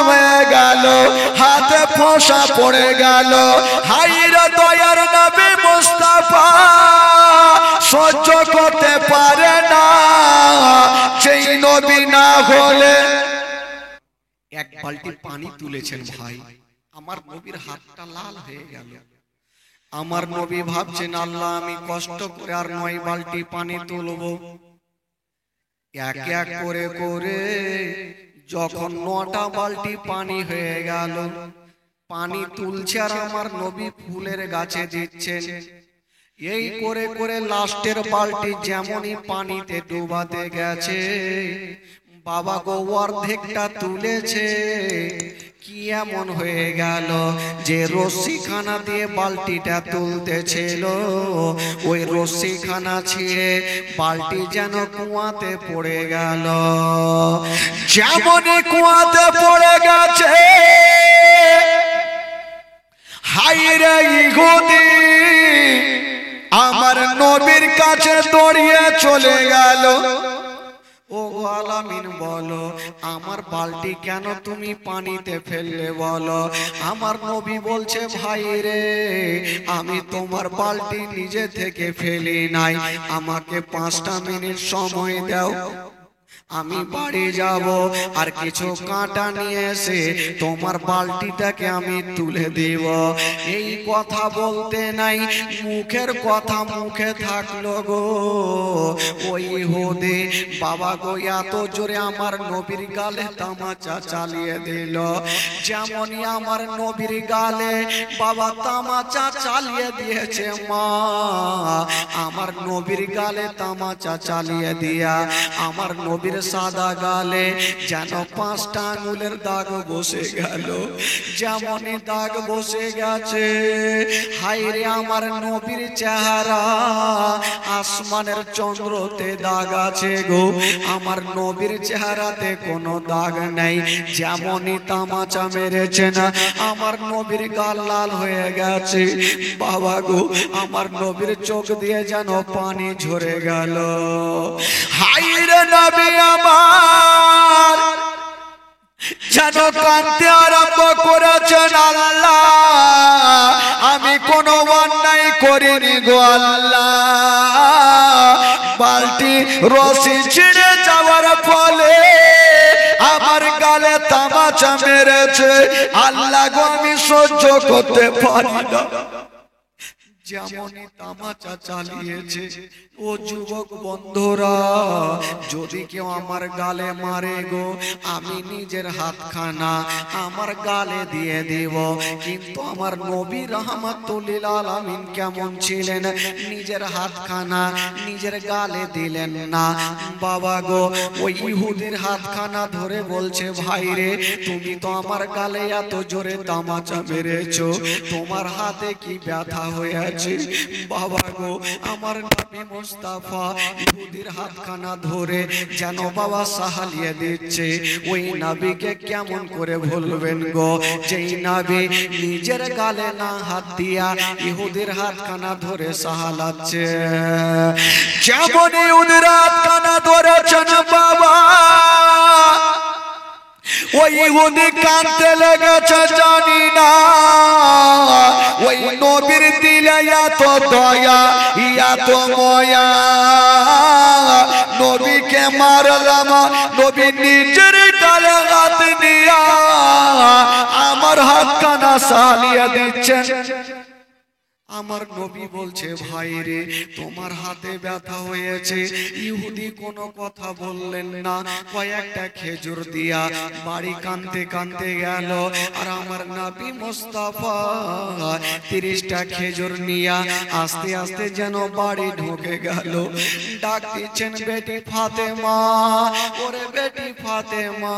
হয়ে গেল, হাতে ফোঁসা পড়ে গেল। হায়রে দয়ার নবী মুস্তাফা সহ্য করতে পারে না, সেই নবী না হলে। এক বালতি পানি তুলেছেন ভাই, আমার নবীর হাতটা লাল হয়ে গেল। আমার নবী ভাবছেন, আল্লাহ আমি কষ্ট করে আর 9 বালতি পানি তুলবো। এক এক করে করে যখন 9টা বালতি পানি হয়ে গেল, পানি তুলছে আর আমার নবী ফুলের গাছে দিচ্ছেন। এই করে করে লাস্টের বালতি যেমনই পানিতে ডুবাতে গেছে, বাবা গো অর্ধেকটা তুলেছে। কি এমন হয়ে গেল যে রশিখানা দিয়ে বালতিটা তুলতেছিল, ওই রশিখানা ছিঁড়ে বালতি যেন কুয়াতে পড়ে গেল। যেমনই কুয়াতে পড়ে গেছে, হায়রে ইহুদি আমার নবীর কাছে দৌড়িয়ে চলে গেল। ও আলামিন বলো, আমার বালতি কেন তুমি পানিতে ফেললে বলো? আমার নবী বলছে, ভাই রে আমি তোমার বালতি নিজে থেকে ফেলি নাই, আমাকে 5টা মিনিট সময় দাও, আমি বাড়ি যাব আর কিছু কাঁটা নিয়ে এসে তোমার বালতিটাকে আমি তুলে দেব। এই কথা বলতে নাই, মুখের কথা মুখে থাকলো গো। ওই ইহুদি বাবা গো এত জোরে আমার নবীর গালে তামাচা চালিয়ে দিল। যেমনই আমার নবীর গালে বাবা তামাচা চালিয়ে দিয়েছে, মা আমার নবীর গালে তামাচা চালিয়ে দিয়া আমার নবীর সাদা গালে যেন 5টা আঙ্গুলের দাগ বসে গেল। যেমনই দাগ বসে গেছে, হায়রে আমার নবীর চেহারা আসমানের চন্দ্রতে দাগ আছে গো, আমার নবীর চেহারাতে কোনো দাগ নেই। যেমনই তামাচা মেরেছে না, আমার নবীর গাল লাল হয়ে গেছে। বাবা গো আমার নবীর চোখ দিয়ে যেন পানি ঝরে গেল। হায়রে নবী আমার যেন কাঁদতে আরম্ভ করেছেন, আল্লাহ আমি কোনো অন্যায় করিনি গো আল্লাহ। বালতি রশি ছিঁড়ে যাওয়ার ফলে আমার গালে তামাচা মেরেছে, আল্লাহ গো আমি সহ্য করতে পারি না। যেমনই তামাচা চালিয়েছে, ও যুবক বন্ধুরা যদি কেউ আমার গালে মারে গো, আমি নিজের হাতখানা আমার গালে দিয়ে দিব। কিন্তু আমার নবী রাহমাতুল্লিল আলামিন কেমন ছিলেন, নিজের হাতখানা নিজের গালে দিলেন না। বাবা গো ওই ইহুদির হাতখানা ধরে বলছে, ভাই রে তুমি তো আমার গালে এত জোরে তামাচা মেরেছো, তোমার হাতে কি ব্যথা হয়েছে? বাবা গো আমার নবী মুস্তাফা ইহুদির হাতখানা ধরে যেন বাবা সাহালিয়ে দিচ্ছে। ওই নবীকে কেমন করে ভুলবেন গো, যেই নবী নিজের গালে না হাত দিয়া ইহুদির হাতখানা ধরে সাহালাচ্ছে। যেমন ইহুদির হাতখানা ধরেছেন বাবা, ওই ইহুদি কাঁদতে লেগেছে, জানি না ওই নবীর দিলে এত দয়া এত ময়া। নবীকে মারলাম, নবী নিজের গালে হাত দিয়া আমার হাতখানা সালিয়ে দিচ্ছেন। আমার নবী বলছে, ভাই রে তোমার হাতে ব্যথা হয়েছে। ইহুদি কোনো কথা বললেন না, কয়েকটা খেজুর দিয়া বাড়ি কাঁদতে কাঁদতে গেল। আর আমার নবী মুস্তাফা 30টা খেজুর নিয়া আস্তে আস্তে যেন বাড়ি ঢুকে গেল। ডাক দিচ্ছেন, বেটি ফাতেমা, ওরে বেটি ফাতেমা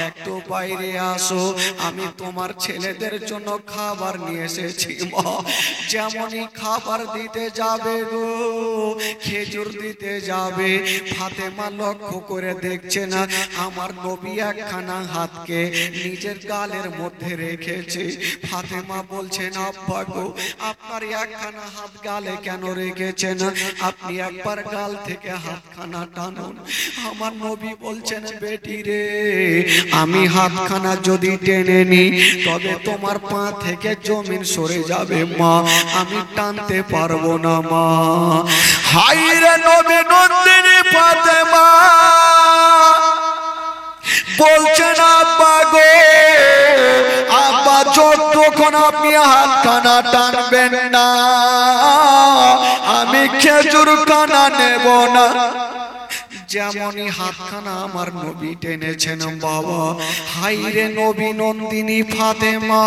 একটু বাইরে আসো, আমি তোমার ছেলেদের জন্য খাবার নিয়ে এসেছি। মা যেমনই খাবার দিতে যাবে গো, খেজুর দিতে যাবে, ফাতেমা লক্ষ্য করে দেখছে না আমার নবী একখানা হাতকে নিজের গালের মধ্যে রেখেছে। ফাতেমা বলছেন, আব্বা গো আপনার একখানা হাত গালে কেন রেখেছেন? আপনি একবার গাল থেকে হাতখানা টানুন। আমার নবী বলছেন, বেটি রে আমি হাতখানা যদি টেনে নি তবে তোমার পা থেকে জমিন সরে যাবে মা, আমি টানতে পারবো না মা। হাই রে নবী নন্দিনী ফাতেমা বলছেন আব্বা গো, আব্বা যতক্ষণ আপনি হাতখানা টানবেন না আমি খেজুর কানা নেব না। যেমনই হাতখানা আমার নবী টেনেছেন বাবা, হাইরে নবী নন্দিনী ফাতেমা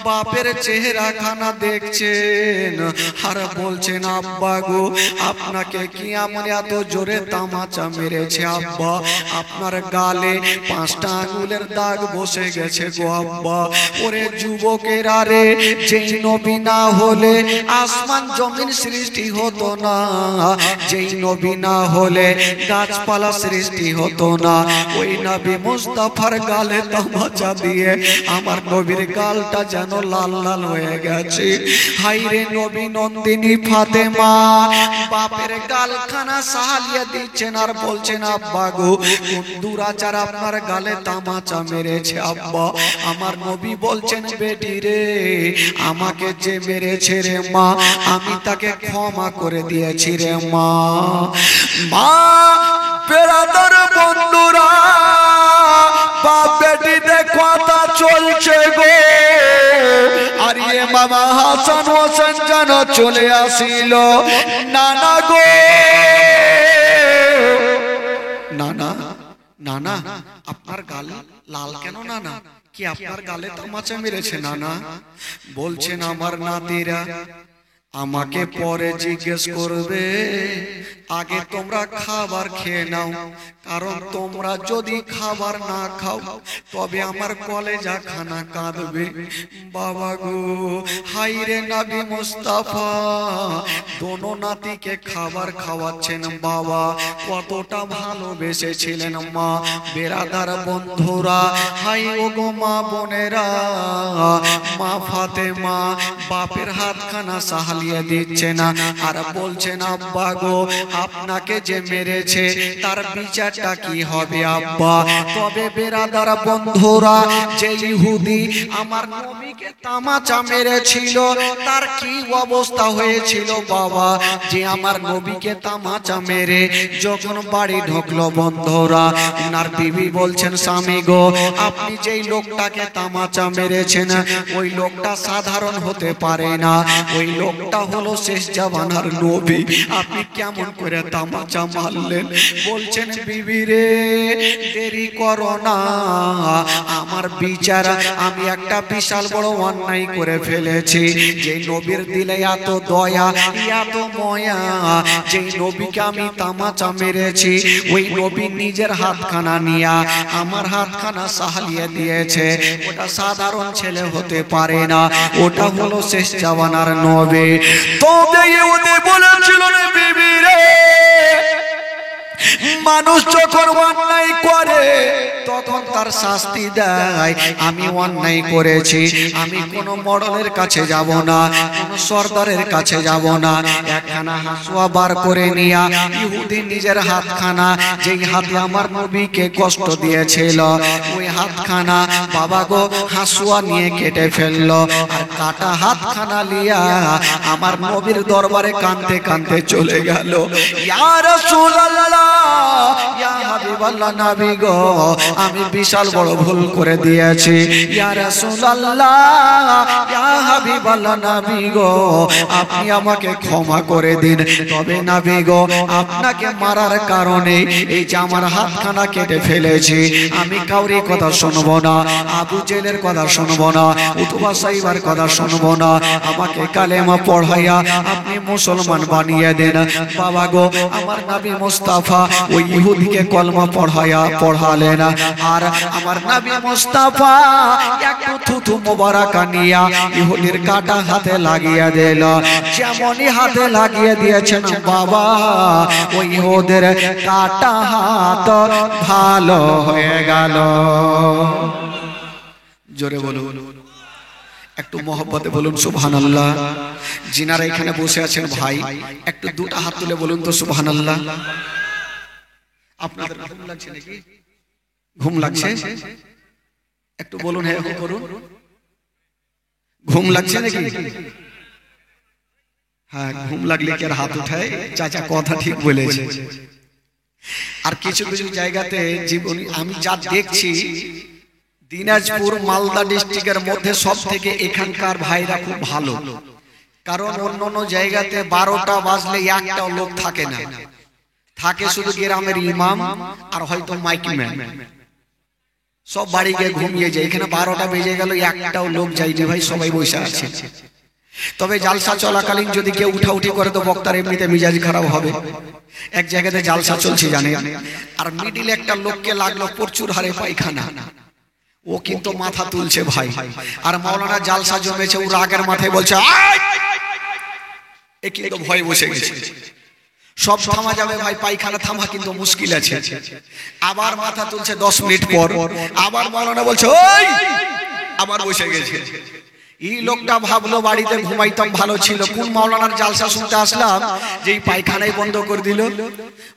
বাপের চেহারা খানা দেখছেন আর বলছেন আব্বা গো আপনাকে কি এমন এত জোরে তামাচা মেরেছে আব্বা, আপনার গালে 5টা আঙ্গুলের দাগ বসে গেছে গো আব্বা। ওরে যুবকেরা রে, যেই নবী না হলে আসমান জমিন সৃষ্টি হতো না, যেই নবী না হলে গাছপালা সৃষ্টি হতো না, ওই নবী মুস্তাফার গালে তামাচা দিয়ে আমার নবীর গালটা যেন লাল লাল হয়ে গেছে। হাইরে নবী নন্দিনী ফাতেমা বাপের গালখানা সাহালিয়ে দিচ্ছেন আর বলছেন আব্বা গো কোন দুরাচার আপনার গালে তামাচা মেরেছে আব্বা। আমার নবী বলছেন বেটি রে আমাকে যে মেরেছে রে মা আমি তাকে ক্ষমা করে দিয়েছি রে মা। মা বেরাদার বন্ধুরা বাপ বেটিতে কথা চলছে গো, আর ইয়ে মামা হাসান হোসেন যেন চলে আসিল। নানা গো নানা, নানা আপনার গাল লাল কেন নানা, কি আপনার গালে তামাচা মেরেছে নানা? বলছেন আমার নাতিরা আমাকে পরে জিজ্ঞেস করবে, আগে তোমরা খাবার খেয়ে নাও, কারণ তোমরা যদি খাবার না খাও তবে আমার কলেজা খানা কাঁদবে। বাবা গো হাইরে নবী মুস্তাফা দোনো নাতিকে খাবার খাওয়াচ্ছেন বাবা, কতটা ভালোবেসেছিলেন মা। বেরাদার বন্ধুরা হাই ও গো মা বোনেরা, মা ফাতেমা বাপের হাতখানা সাহালিয়ে দিচ্ছে না আর বলছেন আব্বা গো আপনাকে যে মেরেছে তার বিচারটা কি হবে আব্বা? তবে বেরাদার বন্ধুরা যে ইহুদি আমার নবীকে তামাচা মেরেছিল তার কি অবস্থা হয়েছিল বাবা, যে আমার নবীকে তামাচা মেরে যখন বাড়ি ঢুকলো বন্ধুরা ওনার বিবি বলছেন স্বামী গো আপনি যেই লোকটাকে তামাচা মেরেছেন ওই লোকটা সাধারণ হতে পারে না, ওই লোকটা হলো শেষ জামানার নবী, আপনি কেমন করে তামাচা মারলেন? বলছেন বিবি রে দেরি করো না, আমার বিচার আমি একটা বিশাল বড় অন্যায় করে ফেলেছি। যে নবীর দিলে এত দয়া এত ময়া, যে নবীকে আমি তামাচা মেরেছি ওই নবী নিজের হাতখানা নিয়া আমার হাতখানা সাহালিয়ে দিয়েছে, ওটা সাধারণ ছেলে হতে পারে না, ওটা হলো শেষ জামানার নবী। তবে ইহুদি বলেছিল রে বিবি রে মানুষ যখন অন্যায় করে তখন তার শাস্তি দেয়, আমি অন্যায় করেছি আমি কোনো মডেলের কাছে যাব না, কোনো সর্দারের কাছে যাব না, একখানা হাসুয়া বার করে নিয়া ইহুদি নিজের হাতখানা যেই হাতে আমার নবীকে কষ্ট দিয়েছিল ওই হাতখানা বাবা গো হাসুয়া নিয়ে কেটে ফেললো আর কাটা হাতখানা লিয়া আমার নবীর দরবারে কাঁদতে কাঁদতে চলে গেল। ইয়া রাসূলুল্লাহ ইয়া হাবিবাল্লাহ নবী গো আমি বিশাল বড় ভুল করে দিয়েছি, ইয়া রাসূলুল্লাহ ইয়া হাবিবাল্লাহ নবী গো আপনি আমাকে ক্ষমা করে দিন। তবে নবী গো আপনাকে মারার কারণে এই যে আমার হাতখানা কেটে ফেলেছি আমি কাউরি কথা শুনবো না, আবু জেলের কথা শুনবো না, উতবা সাইবার কথা শুনবো না, আমাকে কালেমা পড়াইয়া আপনি মুসলমান বানিয়ে দেন। বাবা গো আমার নবী মুস্তাফা ওই ইহুদিকে কলমা পড়ালেন আর আমার নবী মুস্তাফা একটু থুথু মোবারক নিয়া ইহুদির কাটা হাতে লাগিয়ে দিল, যেমনই হাতে লাগিয়ে দিয়েছেন বাবা ওই ইহুদের কাটা হাত ভালো হয়ে গেল। জোরে বলুন, একটু মহব্বতে বলুন সুবহানাল্লাহ। যিনারা এখানে বসে আছেন ভাই একটু দুটো হাত তুলে বলুন তো সুবহানাল্লাহ। আপনাদের ঘুম লাগছে নাকি? ঘুম লাগছে? একটু বলুন, হ্যাঁ করুন। ঘুম লাগছে নাকি? হ্যাঁ, ঘুম লাগলে কি আর হাত উঠায়? চাচা কথা ঠিক বলেছে। আর কিছু কিছু জায়গাতে জীবনী আমি যা দেখছি, দিনাজপুর মালদা ডিস্ট্রিক্টের মধ্যে সব থেকে এখানকার ভাইরা খুব ভালো। কারণ অন্য অন্য জায়গাতে 12টা বাজলে একটাও লোক থাকে না, থাকে শুধু গ্রামের ইমাম আর হয়তো মাইকম্যান, সব বাড়ি গিয়ে ঘুমিয়ে যায়। এখানে 12টা বেজে গেল, একটাও লোক যায়নি ভাই, সবাই বসে আছে। তবে জালসা চলাকালীন যদি কেউ উঠাউঠি করে তো বক্তার এমনিতে মিজাজ খারাপ হবে। এক জায়গাতে জালসা চলছে জানেন, আর মিডিলে একটা লোককে লাগলো প্রচুর হারে পায়খানা, ও কিন্তু মাথা তুলছে ভাই। আর মাওলানা জালসা জমেছে, ও রাগের মাথায় বলছে এ কিন্তু ভয় বসে গেছে, সব থামা যাবে ভাই, পায়খানা থামা কিন্তু মুশকিল আছে। আবার মাথা তুলছে 10 মিনিট পর, আবার মাওলানা বলছে ওই আবার বসে গেছে। এই লোকটা ভাবলো বাড়িতে ঘুমাইতাম ভালো ছিল, কোন মাওলানার জালসা শুনতে আসলাম যে এই পায়খানাই বন্ধ করে দিল।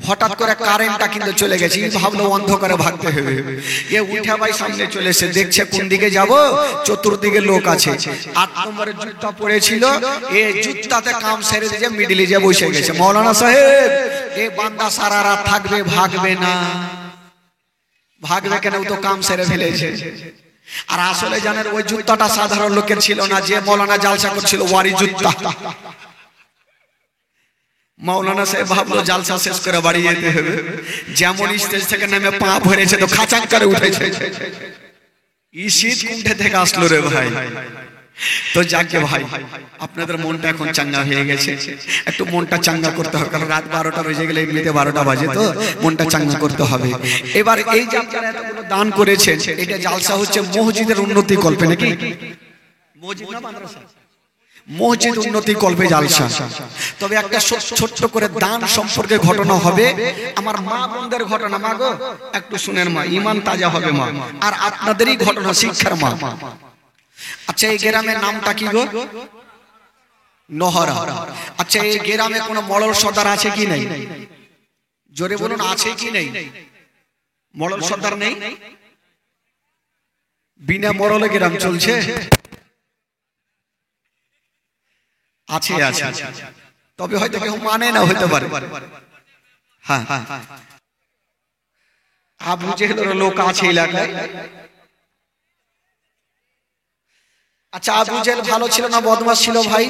হঠাৎ করে কারেন্টটা কিন্তু চলে গেছে, ভাবলো অন্ধকারে ভাগতে হবে। এ উঠে ভাই সামনে চলে এসে দেখছে কোন দিকে যাব, চতুর্দিকে লোক আছে। 8 নম্বরের জুতা পড়েছিল, এ জুতাতে কাম সেরে দিয়ে মিডিলে যে বসে গেছে। মাওলানা সাহেব, এ বান্দা সারা রাত থাকবে, ভাগবে না। ভাগবে কেন? ও তো কাম সেরে ফেলেছে। আর আসলে জানেন ওই জুতাটা সাধারণ লোকের ছিল না, যে মাওলানা জালসা করছিল ওয়ারি জুতা। মাওলানা সাহেব ভাবলো জালসা শেষ করে বাড়ি যেতে হবে, যেমন স্টেজ থেকে নেমে পা ভরেছে তো খাচাং করে উঠেছে। এই শীত কুণ্ঠে থেকে আসলো রে ভাই। তো যাকে ভাই, আপনাদের মনটা এখন চাঙ্গা হয়ে গেছে, একটু মনটা চাঙ্গা করতে হবে, কারণ রাত 12টা বেজে গেলে এমনিতে 12টা বাজে, তো মনটা চাঙ্গা করতে হবে। এবার এই যে আপনারা এতগুলো দান করেছেন, এটা জালসা হচ্ছে মসজিদের উন্নতি কল্পে নাকি? মসজিদ না মাদ্রাসা? মসজিদ উন্নতি কল্পে জালসা। তবে একটা ছোট্ট করে দান সম্পর্কে ঘটনা হবে, আমার মা বোনদের ঘটনা। মা গো একটু শুনেন মা, ঈমান তাজা হবে মা, আর আপনাদেরই ঘটনা, শিক্ষার মা। আচ্ছা, এই গ্রামের নামটা কি গো? নহরা। আচ্ছা, এই গ্রামে কোনো মডল সর্দার আছে কি নেই? জোরে বলুন, আছে কি নেই? মডল সর্দার নেই? বিনা মডলে গ্রাম চলছে? আছে আছে, তবে হয়তো কেউ মানে না, হতে পারে। হ্যাঁ, আবু জেহেলের লোক আছে এলাকায়। আচ্ছা, আবু জেহেল ভালো ছিল না বদমাশ ছিল ভাই?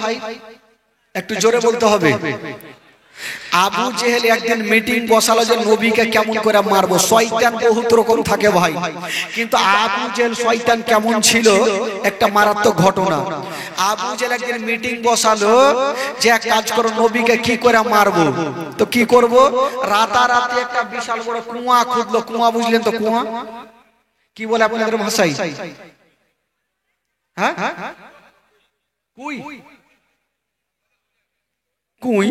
একটু জোরে বলতে হবে। আবু জেহেল একদিন মিটিং বসালো যে নবীকে কেমন করে মারবো। শয়তান বহুত রকম থাকে ভাই, কিন্তু আবু জেহেল শয়তান কেমন ছিল একটা মারাত্মক ঘটনা। আবু জেহেল একদিন মিটিং বসালো যে এক কাজ করো, নবীকে কি করে মারবো। তো কি করব? রাতারাতি একটা বিশাল বড় কুয়া খুঁড়লো। কুয়া বুঝলেন তো? কুয়া কি বলে আপনাদের ভাষায়? হ্যাঁ, কুই কুই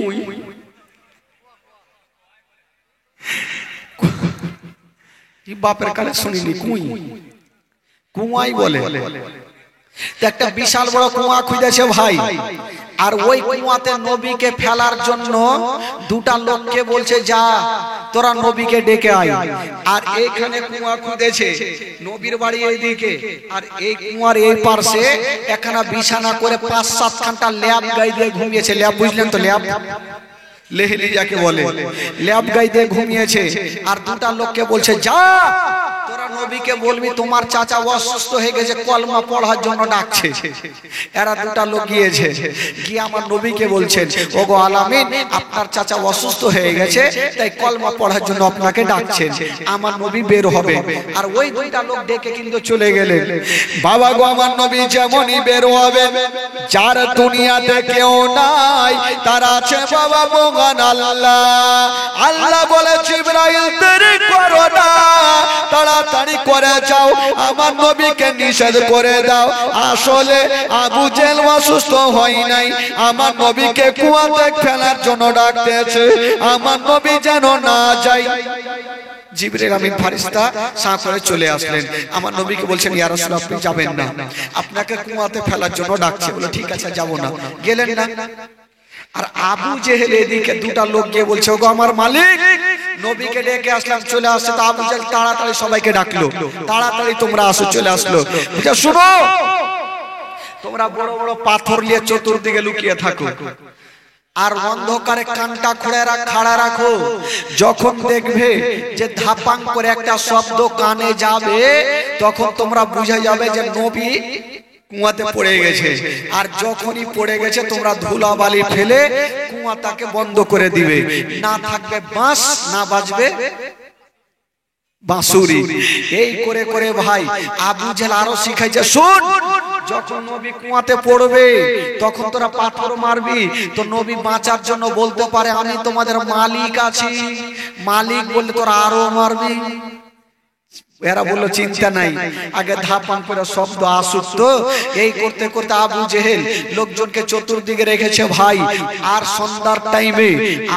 কি বাপের কানে শুনিনি, কুই কুয়াই বলে। একটা বিশাল বড় কুয়া খুঁজেছে ভাই, আর ওই কুয়াতে নবীকে ফেলার জন্য দুটা লোককে বলছে যা তোরা নবীকে ডেকে আয়। আর এইখানে কুয়া খুঁজেছে, নবীর বাড়ি এইদিকে, আর এই কুয়ার এই পাশে এখানে বিছানা করে 5-7 খানটা ল্যাব গাই দিয়ে ঘুমিয়েছে। ল্যাব বুঝলেন তো? ল্যাব লেহলি যাকে বলে, ল্যাব গাই দিয়ে ঘুমিয়েছে। আর দুটা লোককে বলছে যা তোরা নবীকে বলবি তোমার চাচা অসুস্থ হয়ে গেছে, কলমা পড়ার জন্য ডাকছে। এরা দুটা লোক গিয়েছে, গিয়ে আমার নবীকে বলছেন ওগো আলামিন, আপনার চাচা অসুস্থ হয়ে গেছে, তাই কলমা পড়ার জন্য আপনাকে ডাকছেন। আমার নবী বের হবে, আর ওই দুইটা লোক ডেকে কিন্তু চলে গেলেন। বাবা গো, আমার নবী যেমনই বের হবে, যার দুনিয়াতে কেউ নাই তার আছে বাবা মহান আল্লাহ। আল্লাহ বলে জিবরাইল দেরি করো না, তাড়াতাড়ি করে যাও, আমার নবীকে নিষেধ করে দাও। আসলে আবু জেহেল অসুস্থ হয় নাই, আমার নবীকে কুয়াতে ফেলার জন্য ডাকতেছে, আমার নবী যেন না যায়। জিবরিল আমিন ফেরেশতা সাঁ করে চলে আসলেন, আমার নবীকে বলছেন ইয়া রাসূলুল্লাহ আপনি যাবেন না, আপনাকে কুয়াতে ফেলার জন্য ডাকছে। বলে ঠিক আছে যাব না, গেলেন না। আর আবু জেহেল এদিকে দুটা লোক গিয়ে বলছে ওগো আমার মালিক, নবীকে ডেকে আসলাম, চলে আসছে। তো আবু জেহেল তাড়াতাড়ি সবাইকে ডাকলো, তাড়াতাড়ি তোমরা আসো, চলে আসলো। শুনো, তোমরা বড় বড় পাথর নিয়ে চতুর্দিকে লুকিয়ে থাকো, আর অন্ধকারে কানটা খাড়া রাখো। যখন দেখবে যে ধাপাং করে একটা শব্দ কানে যাবে, তখন তোমরা বুঝে যাবে যে নবী কুয়াতে পড়ে গেছে। আর যখনই পড়ে গেছে তোমরা ধুলাবালি ফেলে কুয়াটাকে বন্ধ করে দিবে। না থাকবে বাঁশ, না বাজবে বাঁশুরি। এই করে করে ভাই আবু জেহেল আরো শিখাইছে, শোন, যখন নবী কুয়াতে পড়বে তখন তোরা পাথর মারবি। তো নবী বাঁচার জন্য বলতে পারে, আমি তোমাদের মালিক আছি। মালিক বললে তোরা আরো মারবি। এরা বললো চিন্তা নাই, আগে ধাপান করে শব্দ আসুক। তো এই করতে করতে আবু জেহেল লোকজনকে চতুর্দিকে রেখেছে ভাই। আর সন্ধ্যার টাইমে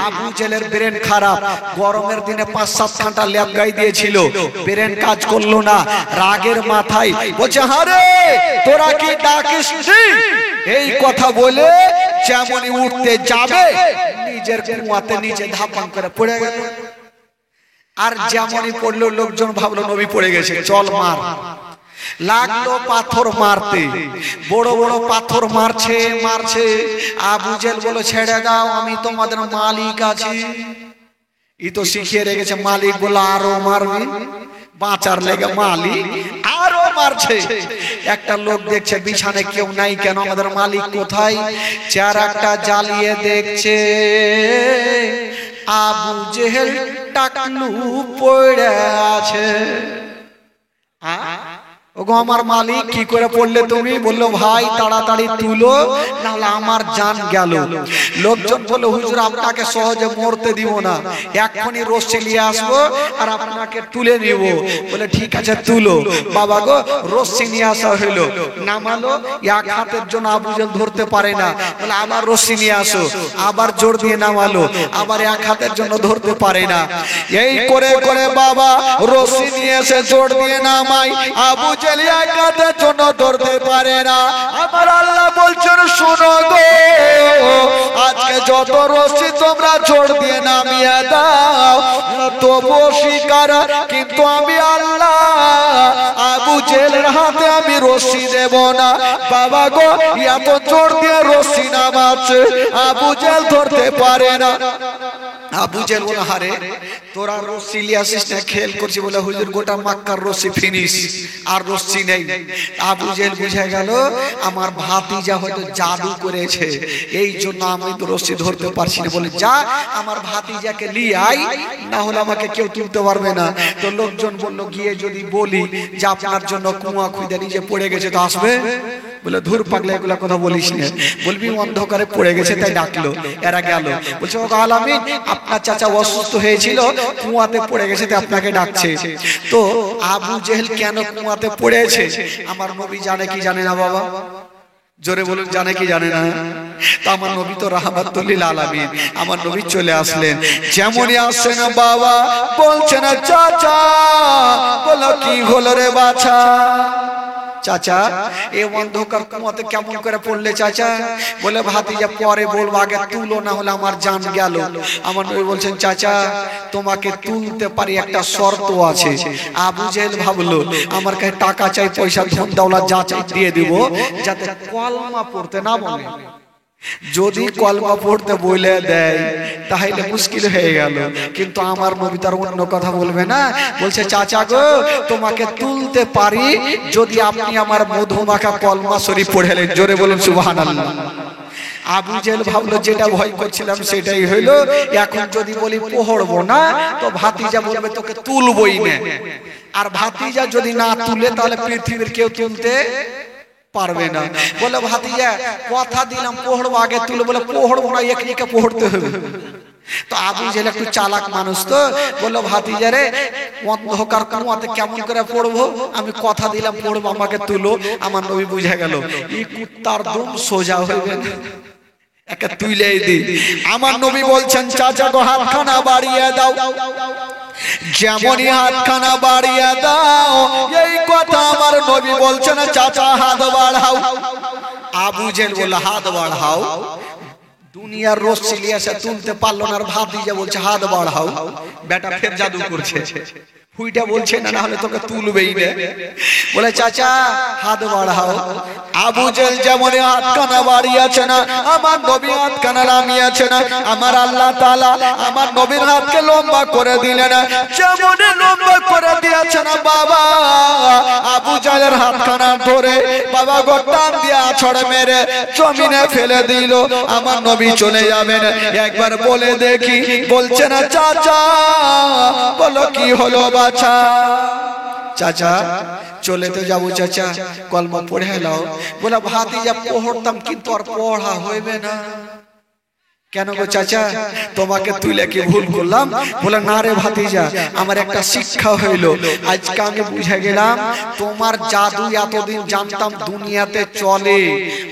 আবু জেহেলের ব্রেন খারাপ, গরমের দিনে 5-7 ঘন্টা ল্যাব গাই দিয়েছিল, ব্রেন কাজ করলো না। রাগের মাথায় বলছে, হারে তোরা কি ডাকিস? এই কথা বলে যেমনই উঠতে যাবে নিজের কুয়াতে নিচে ধাপান করে পড়ে গেল। আর যেমনই পড়লো লোকজন ভাবলো নবী পড়ে গেছে, চল মার। লাগলো পাথর মারতে, বড় বড় পাথর মারছে মারছে। আবু জেহেল বলল, ছেড়ে দাও, আমি তোমাদের মালিক আছি। ই তো শিখিয়ে রেখেছে, মালিক বলল আরো মারবি, বাঁচার লেগে মালিক আরো মারছে। একটা লোক দেখছে বিছানে কেউ নাই, কেন আমাদের মালিক কোথায়? চেহারাটা জ্বালিয়ে দেখছে, আবু জেহেল টাকলু পড়ে আছে। ওগো আমার মালিক, কি করে পড়লে তুমি? বললো, ভাই তাড়াতাড়ি তুলো, নাহলে আমার জান গেল। লোকজন বললো, হুজুর আপনাকে সহজে মরতে দিব না, এক্ষুনি রশ্মি নিয়ে আসবো আর আপনাকে তুলে নিব। বলে ঠিক আছে তুলো। বাবা গো, রশ্মি নিয়ে আসা হইলো, নামালো। এক হাতের জন্য আবু জেহেল ধরতে পারে না, বলে আবার রশ্মি নিয়ে আসো। আবার জোর দিয়ে নামালো, আবার এক হাতের জন্য ধরতে পারে না। এই করে করে বাবা রশ্মি নিয়ে এসে জোর দিয়ে নামাই, আবু জেহেল এক হাতের জন্য ধরতে পারে না। আমার আল্লাহ বলছেন, শোনো গো, আজকে যত রশ্মি তোমরা জোর দিয়ে নামিয়ে দাও, তবুও শিকার, কিন্তু আমি আল্লাহ আবু জেহেলের হাতে আমি রশ্মি দেব না। বাবা গো, এত জোর দিয়ে রশ্মি নামাচ্ছে, আবু জেহেল ধরতে পারে না। আবু জেহেল বলে, হারে তোরা রশ্মি নিয়ে আসিস না, খেল করছি। বলে হুজুর গোটা মক্কার রশ্মি ফিনিশ, আর রশ্মি নেই। আবু জেহেল বুঝে গেল আমার ভাতিজা হয়তো জাদু করেছে, এই জন্য আমি তো রশ্মি ধরতে পারছি না। বলে যা আমার ভাতিজাকে নিয়ে আই, না হলে আমাকে কেউ তুলতে পারবে না। তো লোকজন বললো, গিয়ে যদি বলি যে আপনার জন্য কুয়া খুঁজে নিজে পড়ে গেছে, তো আসবে? বলে ধুর পাগলা, এগুলা কথা বলিস না, বলবি অন্ধকারে পড়ে গেছে তাই ডাকলো। এরা গেল, বলছে ও আলামিন, আপনার চাচা অসুস্থ হয়েছিল, কুয়াতে পড়ে গেছে তাই আপনাকে ডাকছে। তো আবু জেহেল কেন কুয়াতে পড়েছে আমার নবী জানে কি জানে না? বাবা জোরে বলুন, জানে কি জানে না? তো আমার নবী তো রাহমাতুল লিল আলামিন, আমার নবী চলে আসলেন। যেমনই আসছেন বাবা বলছে না, চাচা বলো কি হলো রে বাছা? চাচা এই অন্ধকার কুয়াতে কেমন করে পড়লে চাচা? বলে ভাতিজা পরে বলবো, আগে তুলো, না হলে আমার জান গেল। আমার নবী বলছেন, চাচা তোমাকে তুলতে পারি, একটা শর্ত আছে। আবু জেহেল ভাবলো আমার কাছে টাকা চাই, পয়সা ধন দৌলত যা চাই দিয়ে দিব, যাতে কলমা পড়তে না বলে। যদি কলমা পড়তে বলে দেয় তাহলে মুশকিল হয়ে গেল। কিন্তু আমার নবী তার অন্য কথা বলবে না, বলছে চাচা গো তোমাকে তুলতে পারি যদি আপনি আমার মধুমাখা কলমা শরীফ পড়েলেন। জোরে বলুন সুবহানাল্লাহ। আবু জেহেল ভাবলো যেটা ভয় করছিলাম সেটাই হইলো। এখন যদি বলি পড়বো না, তো ভাতিজা বলবে তোকে তুলবই না। আর ভাতিজা যদি না তুলে তাহলে পৃথিবীর কেউ তুলতে পারবে না। বলে ভাতিজা কথা দিলাম পড়বো, আগে তুলে। বলে পড়বো না, একে পড়তে হবে। তো আবু জেহেল একটু চালাক মানুষ, তো বললো ভাতিজা রে অন্ধকার কুয়াতে কেমন করে পড়বো? আমি কথা দিলাম পড়বো, আমাকে তুলো। আমার নবী বুঝে গেল এই কুত্তার দম সোজা হইবে না, একে তুইলেই দি। আমার নবী বলছেন, চাচা গো হাতখানা বাড়িয়ে দাও। যেমনই হাতখানা বাড়িয়ে দাও, এই কথা আমার নবী বলছেন, চাচা হাত বাড়াও। আবু জেহেল বলল হাত বাড়াও। দুনিয়ার রোজ চিলিয়ে এসে তুলতে পারলো না, আর ভাতিজা বলছে হাত বাড়াও, বেটা ফের জাদু করছে। হুইটা বলছে না হলে তোকে তুলবেই না, বলে চাচা হাত বাড়াও। আবু জেল যেমন হাত কানা বাড়িয়েছে না, আমার নবী হাত কানা নামিয়েছে না, আমার আল্লাহ তাআলা আমার নবীর হাতকে লম্বা করে দিলেন, যেমন লম্বা করে দিয়েছে না বাবা আবু জেলের হাত কানা ধরে বাবা গোটাম দিয়া ছড়ে মেরে জমিনে ফেলে দিল। আমার নবী চলে যাবেন, একবার বলে দেখি, বলছে না চাচা, বলো কি হলো বাছা? চাচা চলে তো যাবো চাচা, কলমা পড়ে এলাও। বলে ভাতিজা পড়তাম কিন্তু আর পড়া হইবে না। কেন গো চাচা, তোমাকে তুলে কি ভুল করলাম? বলে না রে ভাতিজা, আমার একটা শিক্ষা হইলো, আজকে আমি বুঝে গেলাম তোমার জাদু এতদিন জানতাম দুনিয়াতে চলে,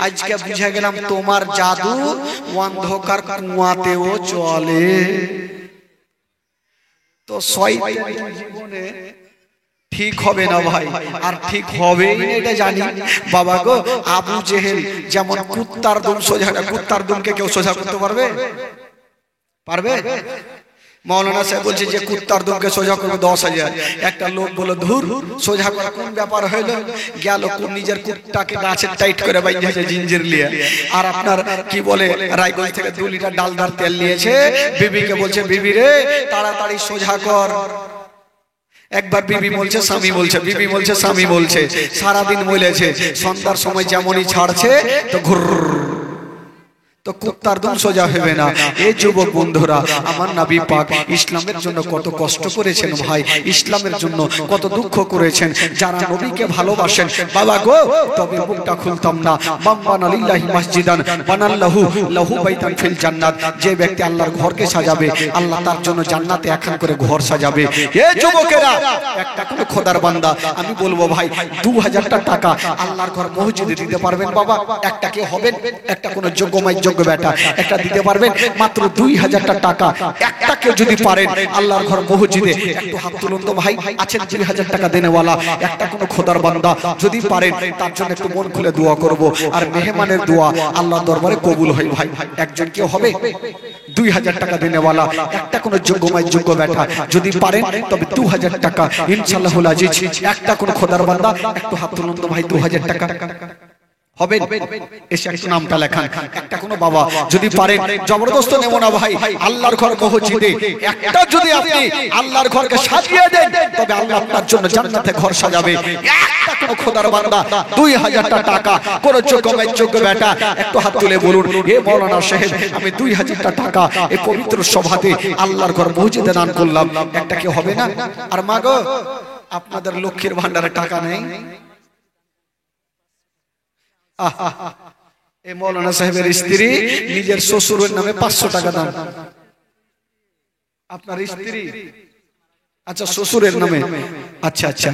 আজকে বুঝে গেলাম তোমার জাদু অন্ধকার কুয়াতেও চলে। তো শয়তানের জীবনে ঠিক হবে না ভাই, আর ঠিক হবেই না এটা জানি। বাবা গো, আবু জেহেল যেমন কুত্তার দুম সোজা, কুত্তার দুমকে কেউ সোজা করতে পারবে? পারবে? মৌলানা সাহেব বলছে যে কুত্তার দুমকে সোজা করবে 10,000। একটা লোক বলে ধুর, সোজা করা কোন ব্যাপার হইলো? গেল নিজের কুত্তাকে গাছে টাইট করে বাইন্ধেছে জিঞ্জির নিয়ে, আর আপনার কি বলে রায়গঞ্জ থেকে 2 লিটার ডালদার তেল নিয়েছে, বিবিকে বলছে বিবি রে তাড়াতাড়ি সোজা কর। একবার বিবি বলছে, স্বামী বলছে, বিবি বলছে, স্বামী বলছে, সারাদিন বলেছে, সন্ধ্যার সময় যেমনই ছাড়ছে তো ঘুর, তো কুত্তার দুম সোজা হবে না। এই যুবক বন্ধুরা, আমার নবী পাক ইসলামের জন্য কত কষ্ট করেছেন ভাই, ইসলামের জন্য কত দুঃখ করেছেন। যারা নবীকে ভালোবাসেন বাবা গো, তবে মুখটা খুলতাম না। বাম্বানা লিল্লাহি মসজিদান বানাল্লাহু লাহু বাইতান ফিল জান্নাত। যে ব্যক্তি আল্লাহর ঘরকে সাজাবে, আল্লাহ তার জন্য জান্নাতে একখান করে ঘর সাজাবে। এই যুবকেরা, একটা করে খোদার বান্দা আমি বলবো ভাই, 2000 টাকা আল্লাহর ঘর মসজিদে দিতে পারবেন বাবা? একটা কি হবেন? একটা কোন যোগ্যময় যোগ্য বেটা একটা দিতে পারবেন? মাত্র 2000 টাকা একটা কেউ যদি পারেন আল্লাহর ঘর মসজিদে, একটু হাত তুলুন তো ভাই। আছেন 2000 টাকা দেনেওয়ালা একটা কোন খোদার বান্দা যদি পারেন, তার জন্য একটু মন খুলে দোয়া করব। আর মেহমানের দোয়া আল্লাহর দরবারে কবুল হয় ভাই। একজন কেউ হবে 2000 টাকা দেনেওয়ালা একটা কোন যোগ্যময় যোগ্য বেটা যদি পারেন, তবে 2000 টাকা ইনশাআল্লাহুল আজিজ একটা কোন খোদার বান্দা একটু হাত তুলুন তো ভাই। 2000 টাকা হবে? এসে একটু নামটা লেখান। একটা কোনো বাবা যদি পারেন, জবরদস্ত নেব না ভাই, আল্লাহর ঘর মসজিদে একটা যদি আপনি আল্লাহর ঘরকে সাজিয়ে দেন, তবে আল্লাহ আপনার জন্য জান্নাতে ঘর সাজাবে। একটা কোনো খোদার বান্দা 2000 টাকা কোন যোগ্যময় যোগ্য বেটা একটু হাত তুলে বলুন, হে মাওলানা সাহেব, আমি 2000 টাকা এই পবিত্র সভাতে আল্লাহর ঘর মসজিদে দান করলাম। একটা কি হবে না? আর মা গো, আপনাদের লক্ষ্মীর ভান্ডারে টাকা নেই? এই মৌলানা সাহেবের স্ত্রী নিজের শ্বশুরের নামে 500 টাকা দান। আপনার স্ত্রী, আচ্ছা শ্বশুরের নামে, আচ্ছা আচ্ছা,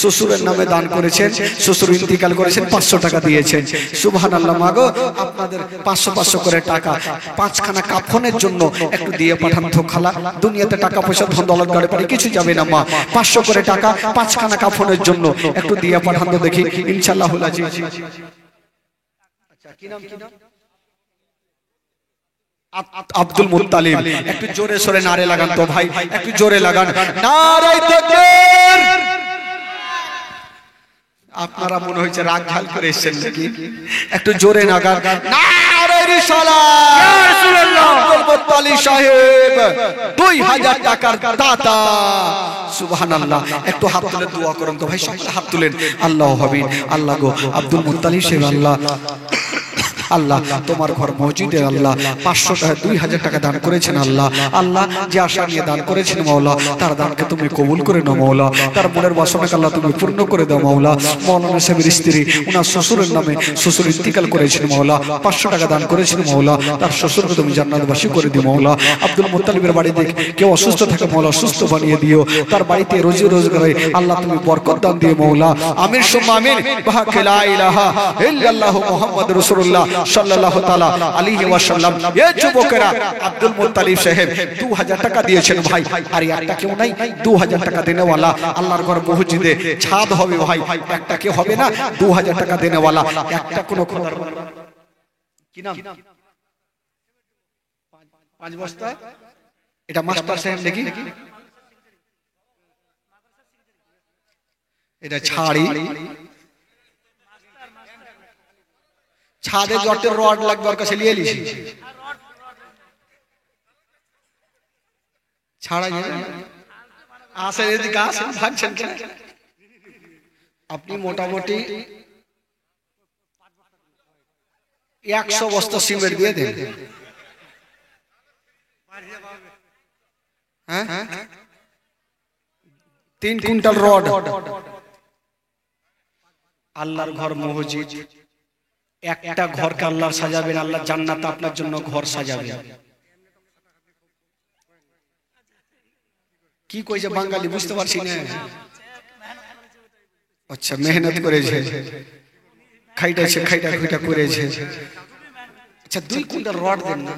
শ্বশুরের নামে দান করেছেন, শ্বশুর ইন্তিকাল করেছেন, 500 টাকা দিয়েছেন। সুবহানাল্লাহ। মাগো, আপনাদের 500 করে টাকা 5খানা কাফনের জন্য একটু দিয়ে পাঠান তো খালা। দুনিয়াতে টাকা পয়সা ধন দৌলত গাড়ি পারে কিছু যাবে না মা, 500 করে টাকা 5খানা কাফনের জন্য একটু দিয়ে পাঠান তো দেখি, ইনশাআল্লাহুল আজিজ। কি নাম? কি নাম? Abdul Muttalib. একটু জোরে সরে নারে লাগান তো ভাই, একটু জোরে লাগান, নারে তাকবীর। আপনারা মনে হচ্ছে রাগ ঝাল করে এসেছেন নাকি? একটু জোরে লাগান, নারে রিসালাত। ইয়া রাসূলুল্লাহ। আব্দুল মুত্তালিব সাহেব 2000 টাকার দাতা। সুবহানাল্লাহ। একটু হাত তুলে দোয়া করুন তো ভাই, সকলে হাত তুলেন। আল্লাহু হাবিব, আল্লাহ গো, আব্দুল মুত্তালিব সাহেব, আল্লাহ আল্লাহ তোমার ঘর মসজিদে আল্লাহ 500 টাকা 2000 টাকা দান করেছেন আল্লাহ। আল্লাহ যে আশা নিয়ে দান করেছেন মাওলা, তার দানকে তুমি কবুল করে নাও মাওলা। তার মনের বাসনাকে আল্লাহ তুমি পূর্ণ করে দাও মাওলা। মাওলানা সাহেবের স্ত্রী উনার শ্বশুরের নামে শ্বশুর ইন্তিকাল করেছেন মাওলা, 500 টাকা দান করেছেন মাওলা। তার শ্বশুরকে তুমি জান্নাতবাসী করে দিও মাওলা। আব্দুল মুত্তালিবের বাড়িতে কেউ অসুস্থ থাকে মাওলা, সুস্থ বানিয়ে দিও। তার বাড়িতে রোজি রোজগারে আল্লাহ তুমি বরকত দান দিও মাওলা। আমিন সুম্মা আমিন। বাহাকে লা ইলাহা ইল্লাল্লাহু মুহাম্মাদুর রাসূলুল্লাহ সাল্লাল্লাহু তাআলা আলাইহি ওয়াসাল্লাম। এই যুবকেরা, আব্দুল মুত্তালিব সাহেব 2000 টাকা দিয়েছেন ভাই। আর একটা কেউ নাই 2000 টাকা দেনেওয়ালা, আল্লাহর ঘর মসজিদে ছাদ হবে ভাই। একটা কেউ হবে না 2000 টাকা দেনেওয়ালা, একটা কোন খোদার। কি নাম? 5 বস্তা। এটা মাস্টার সাহেব দেখি, এটা ছাড়ি, ছাদে জটের রড লাগবে, ওর কাছে নিয়ে লিছি ছাড়া আসে এদিকে আসেন, ভাবছেন কেন? আপনি মোটামুটি 100 বস্তা সিমেন্ট দিয়ে দেন। হ্যাঁ, 3 কুইন্টাল রড। আল্লাহর ঘর মসজিদ, একটা ঘরকে আল্লাহ সাজাবেন, আল্লাহ জান্নাতে আপনার জন্য ঘর সাজাবেন। কি কইছে বাঙালি বুঝতে পারছি না। আচ্ছা, মেহনত করেছে, খাইটাছে, খাইটা খুইটা করেছে। আচ্ছা, 2 কুইন্টাল রড দেন না।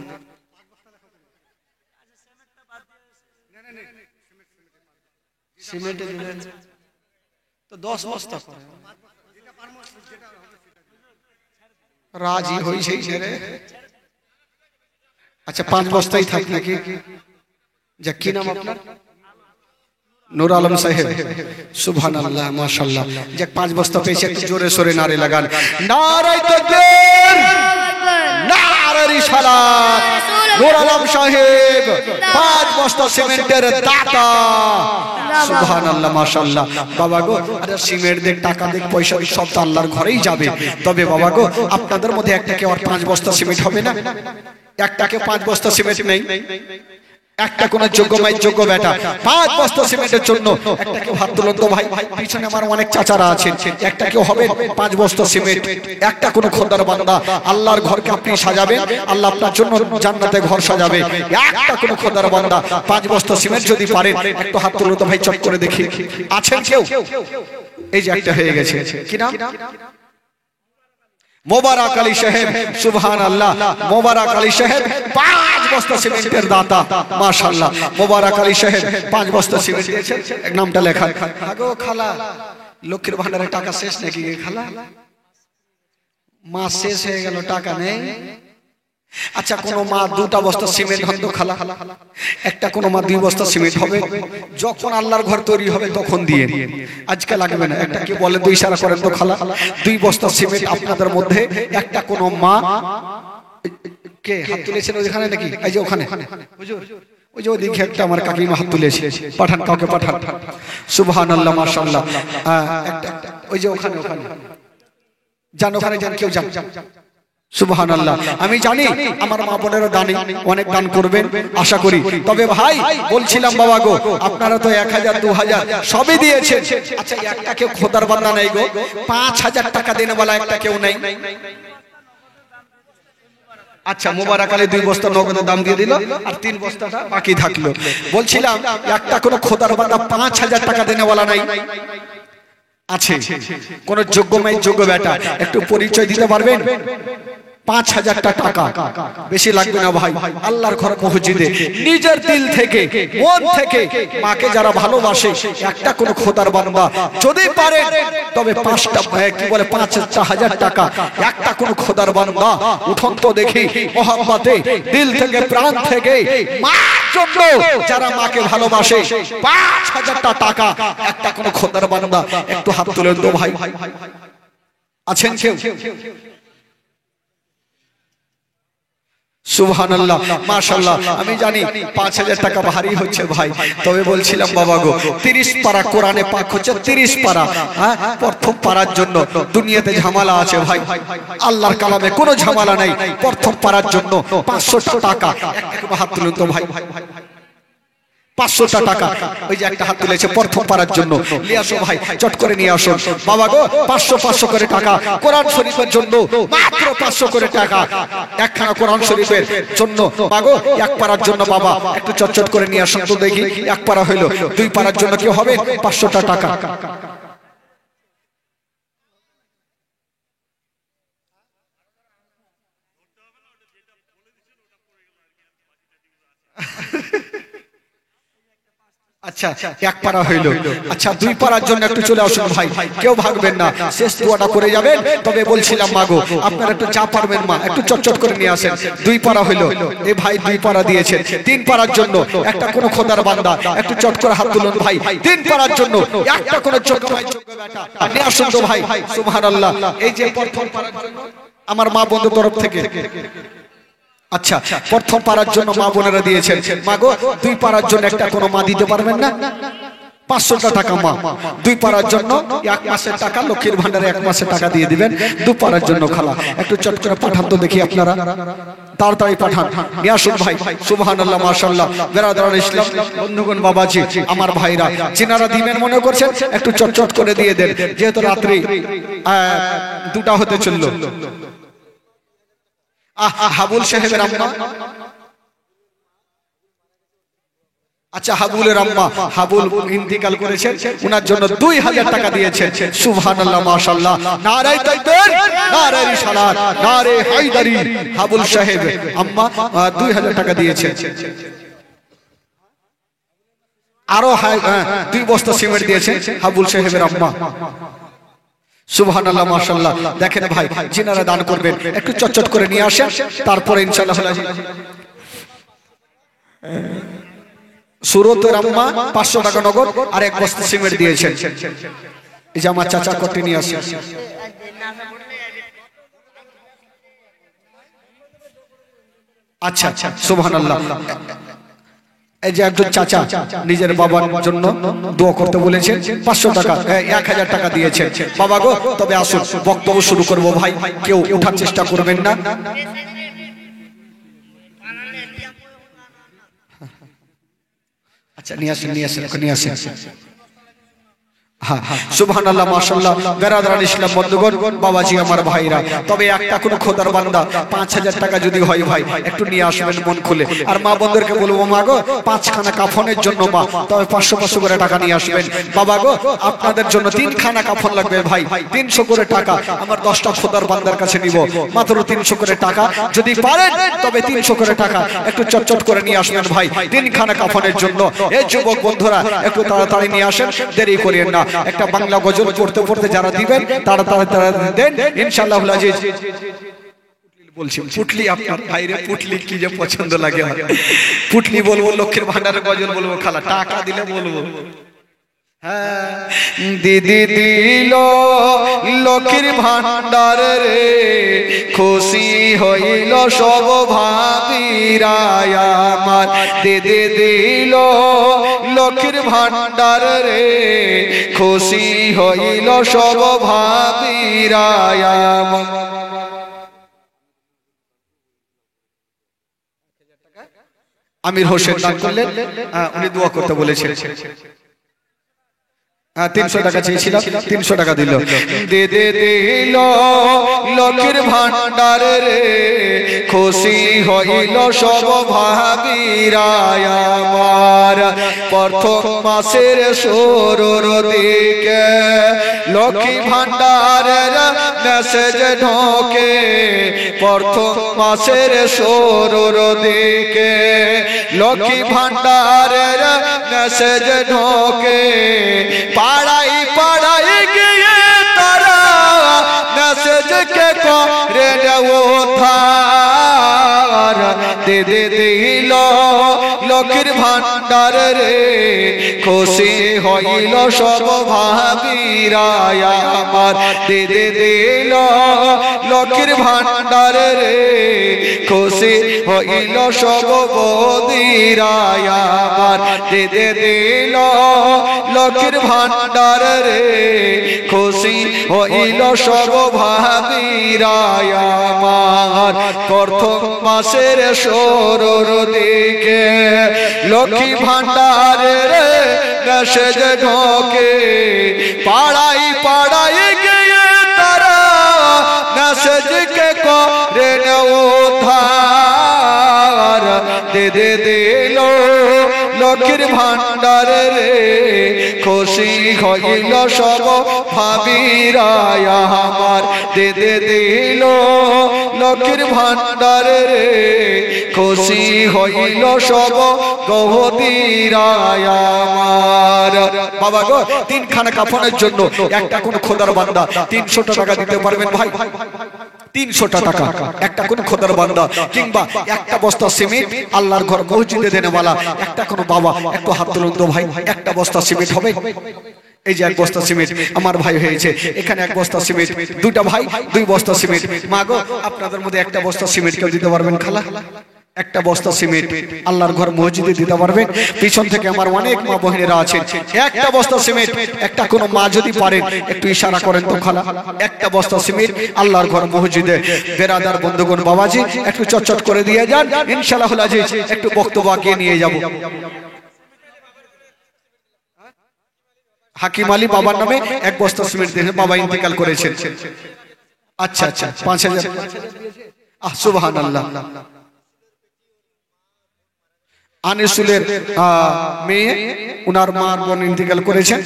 সিমেন্টে দিলেন তো 10 বস্তা করে রাজি হইছে রে। আচ্ছা, 5 বস্তাই থাক নাকি? যা, কি নাম আপনার? নূর আলম সাহেব, সুবহানাল্লাহ, মাশাআল্লাহ। যে 5 বস্তা পেয়েছে, একটু জোরে সোরে নারে লাগান। নারে তাকবীর, নারে রিসালাত। নূর আলম সাহেব 5 বস্তা সিমেন্টের দাতা। সুবহানাল্লাহ, মাশাআল্লাহ। বাবা গো, আরে সিমেন্ট দেখ, টাকা দেখ, পয়সা দেখ, সব তো আল্লাহর ঘরেই যাবে। তবে বাবা গো, আপনাদের মধ্যে একটাকে আর 5 বস্তা সিমেন্ট হবে না? একটাকে 5 বস্তা সিমেন্ট নেই, একটা কোন যোগ্য মাই যোগ্য বেটা 5 বস্তা সিমেন্টের জন্য একটাকে হাত তুলুন তো ভাই। পিছনে আমার অনেক চাচারা আছেন, একটা কেউ হবে 5 বস্তা সিমেন্ট। একটা কোন খোদার বান্দা, আল্লাহর ঘরকে আপনি সাজাবেন, আল্লাহ আপনার জন্য জান্নাতে ঘর সাজাবে। একটা কোন খোদার বান্দা 5 বস্তা সিমেন্ট যদি পারেন, একটু হাত তুলুন তো ভাই, চট করে দেখি আছেন কেউ? এই যে একটা হয়ে গেছে, কি নাম? মোবারক আলী সাহেব, সুবহানাল্লাহ। মোবারক আলী সাহেব 5 বস্তা সিমেন্টের দাতা, মাশাআল্লাহ। মোবারক আলী সাহেব 5 বস্তা সিমেন্ট দিয়েছেন। এক নামটা লেখা। আগো খালা, লক্ষ্মীর ভান্ডারে টাকা শেষ নাকি খালা? মাস শেষ হয়ে গেল, টাকা নেই। আচ্ছা, কোন মা 2টা বস্তা সিমেন্ট হতো খালা? একটা কোন মা 2 বস্তা সিমেন্ট হবে? যখন আল্লাহর ঘর তৈরি হবে তখন দিয়ে, আজকে লাগবে না। একটা কি বলে, 2 ইশারা করেন তো খালা। 2 বস্তা সিমেন্ট আপনাদের মধ্যে একটা কোন মা, কে হাত তুলেছেন ওখানে নাকি? এই যে ওখানে হুজুর, ওই যে ওদিকে একটা আমার কাকিমা হাত তুলেছে, পাঠান, কাউকে পাঠান। সুবহানাল্লাহ, মাশাআল্লাহ। একটা ওই যে ওখানে, ওখানে যান, ওখানে যান, কেউ যান। সুবহানাল্লাহ। আমি জানি আমার মা বোনেরও দানি, অনেক দান করবেন আশা করি। তবে ভাই বলছিলাম বাবা গো, আপনারা তো 1000 2000 সবই দিয়েছেন। আচ্ছা, একটা কেউ খোদার বান্দা নাই গো? 5000 টাকা দেনে বলা একটা কেউ নাই? আচ্ছা, মোবারক আলী 2 বস্তা নগদের দাম দিয়ে দিল, আর 3 বস্তাটা বাকি থাকলো। বলছিলাম একটা কোন খোদার বান্দা 5000 টাকা দেনে বলা নাই? আছে কোন যোগ্য মাই যোগ্য বেটা? একটু পরিচয় দিতে পারবেন? 5000 টাকা বেশি লাগবে না ভাই। আল্লাহর ঘর মসজিদে নিজের দিল থেকে, মন থেকে মাকে যারা ভালোবাসে, একটা কোন খোদার বান্দা যদি পারে, তবে 5টা কি বলে 5000 টাকা একটা কোন খোদার বান্দা উঠন তো দেখি মোহাম্মতে, দিল থেকে, প্রাণ থেকে মার জন্য যারা মাকে ভালোবাসে, 5000 টাকা একটা কোন খোদার বান্দা, একটু হাত তুলেন তো ভাই। আছেন কেউ? সুবহানাল্লাহ, মাশাআল্লাহ। আমি জানি 5000 টাকা ভারী হচ্ছে ভাই, তবে বলছিলাম বাবা গো, 30 পারা কোরআনে পাক হচ্ছে, 30 পারা। হ্যাঁ, প্রথম পারার জন্য দুনিয়াতে ঝামেলা আছে ভাই, আল্লাহর কালামে কোনো ঝামেলা নাই। প্রথম পারার জন্য 500 টাকা। একটা হাত তুলুন তো ভাই, 500 টাকা। ওই যে একটা হাত তুলেছে প্রথম পারার জন্য, নিয়ে আসো ভাই, চট করে নিয়ে আসো বাবা গো। 500 করে টাকা কোরআন শরীফের জন্য, মাত্র 500 করে টাকা একখানা কোরআন শরীফের জন্য। বাগো, 1 পারার জন্য বাবা একটু চটচট করে নিয়ে আসুন তো দেখি। 1 পারা হইলো, 2 পারার জন্য কি হবে? 500 টাকা। আচ্ছা এক পারা হইল। আচ্ছা দুই পারার জন্য একটু চলে আসুন ভাই, কেউ ভাগবেন না, শেষ দোয়াটা করে যাবেন। তবে বলছিলাম মাগো আপনারা একটু যা পারবেন মা একটু চটচট করে নিয়ে আসেন। দুই পারা হইল, এই ভাই দুই পারা দিয়েছেন। তিন পারার জন্য একটা কোন খোদার বান্দা একটু চট করে হাত তুলুন ভাই। তিন পারার জন্য একটা কোন ছোট ভাই ছোট বেটা নিয়ে আসুন তো ভাই। সুবহানাল্লাহ। এই যে প্রথম পারার জন্য আমার মা বন্ধু তরফ থেকে, আচ্ছা প্রথম পারার জন্য মা বোনেরা দিয়েছেন। মাগো দুই পারার জন্য একটা কোনো মা দিতে পারবেন না? 500 টাকা মা, দুই পারার জন্য এক মাসের টাকা, লক্ষ্মীর ভান্ডারে এক মাসের টাকা দিয়ে দিবেন দু পারার জন্য। খালা একটু চট করে পাঠান তো দেখি, আপনারা তাড়াতাড়ি পাঠান, নিয়ে আসুন ভাই। সুবহানাল্লাহ মাশাআল্লাহ। বেরাদার ইসলাম বন্ধুগণ, বাবাজি আমার ভাইরা যিনারা দিবেন মনে করছেন একটু চটচট করে দিয়ে দেন, যেহেতু রাত্রি 2টা হতে চললো। হাবুল সাহেবের আম্মা, আচ্ছা হাবুলের আম্মা, হাবুল ইন্তিকাল করেছেন, ওনার জন্য 2000 টাকা দিয়েছেন। সুবহানাল্লাহ মাশাআল্লাহ। নারে তাকবীর, নারে রিসালাত, নারে হায়দারি। হাবুল সাহেব আম্মা 2000 টাকা দিয়েছেন। আরো 2 বস্তা সিমেন্ট দিয়েছেন হাবুল সাহেবের আম্মা। সুবহানাল্লাহ মাশাআল্লাহ। দেখেন ভাই যিনারা দান করবেন একটু চটচট করে নিয়ে আসেন, তারপরে ইনশাআল্লাহ সুরতের আম্মা 500 টাকা নগদ আর 1 বস্তা সিমেন্ট দিয়েছেন। এই যে আমার চাচা কটি নিয়ে আসেন। আচ্ছা সুবহানাল্লাহ। এই যে একজন চাচা নিজের বাবার জন্য দোয়া করতে বলেছেন, 500 টাকা 1000 টাকা দিয়েছেন। বাবা গো তবে আসুন বক্তব্য শুরু করব ভাই, কেউ ওঠার চেষ্টা করবেন না। আচ্ছা নিয়ে আসেন, নিয়ে আসেন, নিয়ে আসেন। সুবহানাল্লাহ মাশাআল্লাহ। বেরাদার ইসলাম বন্ধুগণ, বাবাজি আমার ভাইরা, তবে একটা কোন খোদার বান্দা 5000 টাকা যদি হয় ভাই একটু নিয়ে আসবেন মন খুলে। আর মা বন্ধুদেরকে বলবো মা গো 5 খানা কাফনের জন্য মা তবে 500 করে টাকা নিয়ে আসবেন। বাবা গো আপনাদের জন্য 3 খানা কাফন লাগবে ভাই, 300 করে টাকা আমার 10টা খোদার বান্দার কাছে নিব, মাত্র 300 করে টাকা। যদি পারেন তবে 300 করে টাকা একটু চটচট করে নিয়ে আসবেন ভাই 3 খানা কাফনের জন্য। এই যুবক বন্ধুরা একটু তাড়াতাড়ি নিয়ে আসেন, দেরি করিয়েন না। একটা বাংলা গজল পড়তে পড়তে যারা দিবেন তাড়াতাড়ি দেন ইনশাআল্লাহ আজিজ। বলছি পুটলি আপনার ভাইরে, পুটলি কি যে পছন্দ লাগে, পুটলি বলবো, লক্ষ্মীর ভান্ডারের গজল বলবো, খালা টাকা দিলে বলবো। দিদি দিল লক্ষ্মীর ভান্ডার রে, খুশি হইল সব ভাবিরা আমার। দিদি দিল লক্ষ্মীর ভান্ডার রে, খুশি হইল সব ভাবিরা আমার। আমির হোসেন দান করলেন, উনি দোয়া করতে বলেছেন। 300 টাকা চেয়েছিলাম, 300 টাকা দিল। দে দে দিল লক্ষ্মীর ভান্ডার রে, খুশি হইল সব ভাবিরা আমার। প্রথম মাসের শুরুর দিকে লক্ষ্মী ভান্ডারের মেসেজ ঢোকে, প্রথম মাসের শুরুর দিকে লক্ষ্মী ভান্ডারের মেসেজ ঢোকে। পাড়াই পাড়াই গিয়ে তারা মেসেজ কে করে উদ্ধার। দে দে দিল লক্ষ্মীর ভান্ডার রে, খুশি হইল সব ভাবিরা আমার। দে দে দিল লক্ষ্মীর ভান্ডার রে, খুশি হইল সব বদিরা আমার। দে দে দিল লক্ষ্মীর ভান্ডার রে, খুশি হইল সব ভাবিরা আমার। প্রথম মাসের শুরুর দিকে লক্ষ্মী ভান্ডার রে মেসেজ ঢোকে, পাড়াই পাড়াই গিয়ে তারা মেসেজ কে করে উদ্ধার। দে দে দিল লক্ষ্মীর ভান্ডার রে খুশি হইল সব ভাবিরা আমার দে দে দিল লক্ষ্মীর ভান্ডার রে খুশি হইল সব গহদিরা আমার। বাবা গো, তিনখানা কাফনের জন্য একটা কোন খোদার বান্দা 300 টাকা দিতে পারবেন ভাই? 300 টাকা একটা কোন খোদার বান্দা, কিংবা একটা বস্তা সিমেন্ট আল্লাহর ঘর মসজিদে দেনেওয়ালা একটা কোন বাবা, একটু হাত তুলুন তো ভাই, একটা বস্তা সিমেন্ট হবে? এই যে এক বস্তা সিমেন্ট আমার ভাই হয়েছে, এখানে এক বস্তা সিমেন্ট, দুইটা ভাই 2 বস্তা সিমেন্ট। মা গো, আপনাদের মধ্যে একটা বস্তা সিমেন্ট কেউ দিতে পারবেন খালা? একটা বস্তা সিমেন্ট আল্লাহর ঘর মসজিদে দিতে পারবেন? পিছন থেকে আমার অনেক মা বহিনেরা আছেন, একটা বস্তা সিমেন্ট একটা কোন মা যদি পারেন একটু ইশারা করেন তো খালা, একটা বস্তা সিমেন্ট আল্লাহর ঘর মসজিদে। বেরাদার বন্ধুগণ বাবাজি একটু চটচট করে দিয়ে যান, ইনশাআল্লাহ আজিজ একটু বক্তব্য আগিয়ে নিয়ে যাব। হাকিম আলী বাবার নামে এক বস্তা সিমেন্ট দিয়ে বাবা ইন্তেকাল করেছেন। আচ্ছা আচ্ছা 5000 সুবহানাল্লাহ। আনিসুলের মেয়ে উনার মার বোন ইন্তেকাল করেছেন,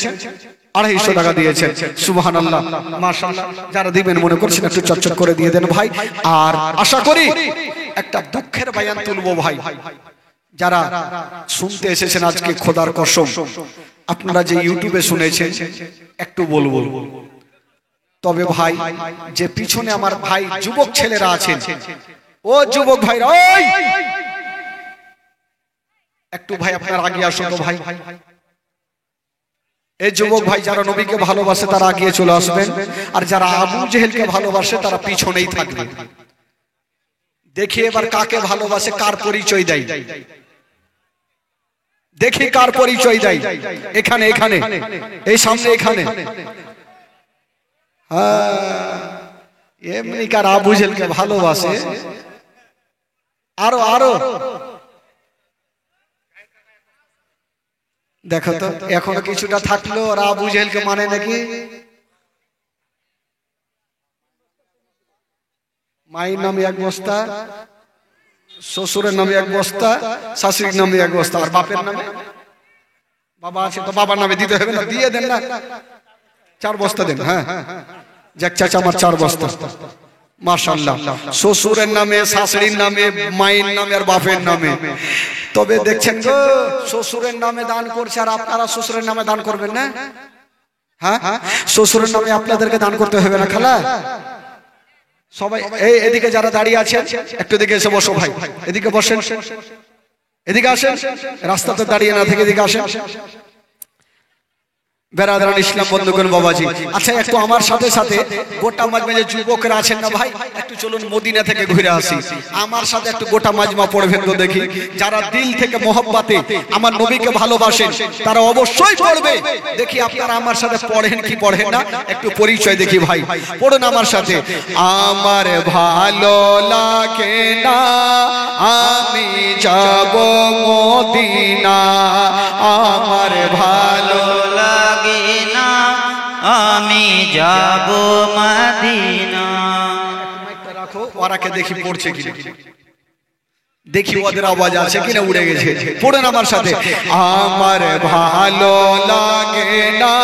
250 টাকা দিয়েছেন। সুবহানাল্লাহ, মাশাআল্লাহ। যারা দিবেন মনে করছেন একটু চটচট করে দিয়ে দেন ভাই। আর আশা করি একটা দুঃখের বয়ান তুলবো ভাই, যারা শুনতে এসেছেন আজকে খোদার কসম, আপনারা যে ইউটিউবে শুনেছেন একটু বলবো, তবে ভাই যে পিছনে আমার ভাই যুবক ছেলেরা আছেন, ও যুবক ভাইরা, ওই একটু ভাই আপনার আগে আসুন তো ভাই। এই যুবক ভাই যারা নবীকে ভালোবাসে তারা আগিয়ে চলে আসবেন, আর যারা আবু জেহেলকে ভালোবাসে তারা পিছনেই থাকবে। দেখি এবার কাকে ভালোবাসে, কার পরিচয় দেয়, দেখি কার পরিচয় দেয়। এখানে এখানে এই সামনে এখানে, এমনি কার আবু জেহেলকে ভালোবাসে? আরো আরো দেখো তো, এখনো কিছুটা থাকলো ওরা আবু জেহেলকে মানে নাকি? মায়ের নামে এক বস্তা, শ্বশুরের নামে এক বস্তা, শাশুড়ির নামে এক বস্তা, আর বাপের নামে? বাবা আছে তো বাবার নামে দিতে হবে না? দিয়ে দেন না, 4 বস্তা দেন। হ্যাঁ যাক চাচা আমার 4 বস্তা। মাশাআল্লাহ, শ্বশুরের নামে, শাশুড়ির নামে, মায়ের নামে আর বাপের নামে। তবে দেখছেন গো, শ্বশুরের নামে দান করছে আর আপনারা শ্বশুরের নামে দান করবেন না? হ্যাঁ, শ্বশুরের নামে আপনাদেরকে দান করতে হবে না খালা? সবাই এই এদিকে যারা দাঁড়িয়ে আছেন একটু এদিকে এসে বসো ভাই, এদিকে বসেন, এদিকে আসেন, রাস্তাতে দাঁড়িয়ে না থেকে এদিকে আসেন। বেরাদারান ইসলাম বন্ধুগণ বাবাজি, আচ্ছা একটু আমার সাথে সাথে গোটা মাজমা যে যুবকরা আছেন না ভাই, একটু চলুন মদিনা থেকে ঘুরে আসি। আমার সাথে একটু গোটা মাজমা পড়বেন তো দেখি। যারা দিল থেকে মোহব্বতে আমার নবীকে ভালোবাসেন তারা অবশ্যই পড়বে। দেখি আপনারা আমার সাথে পড়েন কি পড়েন না, একটু পরিচয় দেখি ভাই। পড়ুন আমার সাথে। আমার ভালো লাগে না আমি যাব মদিনা, আমার ভালো লাগে না আমি যাব মদিনা। রাখো, ওরাকে দেখি পড়ছে কি, দেখি ওদের আওয়াজ আছে কিনা, উড়ে গেছে। পড়েন আমার সাথে। আমার ভালো লাগে না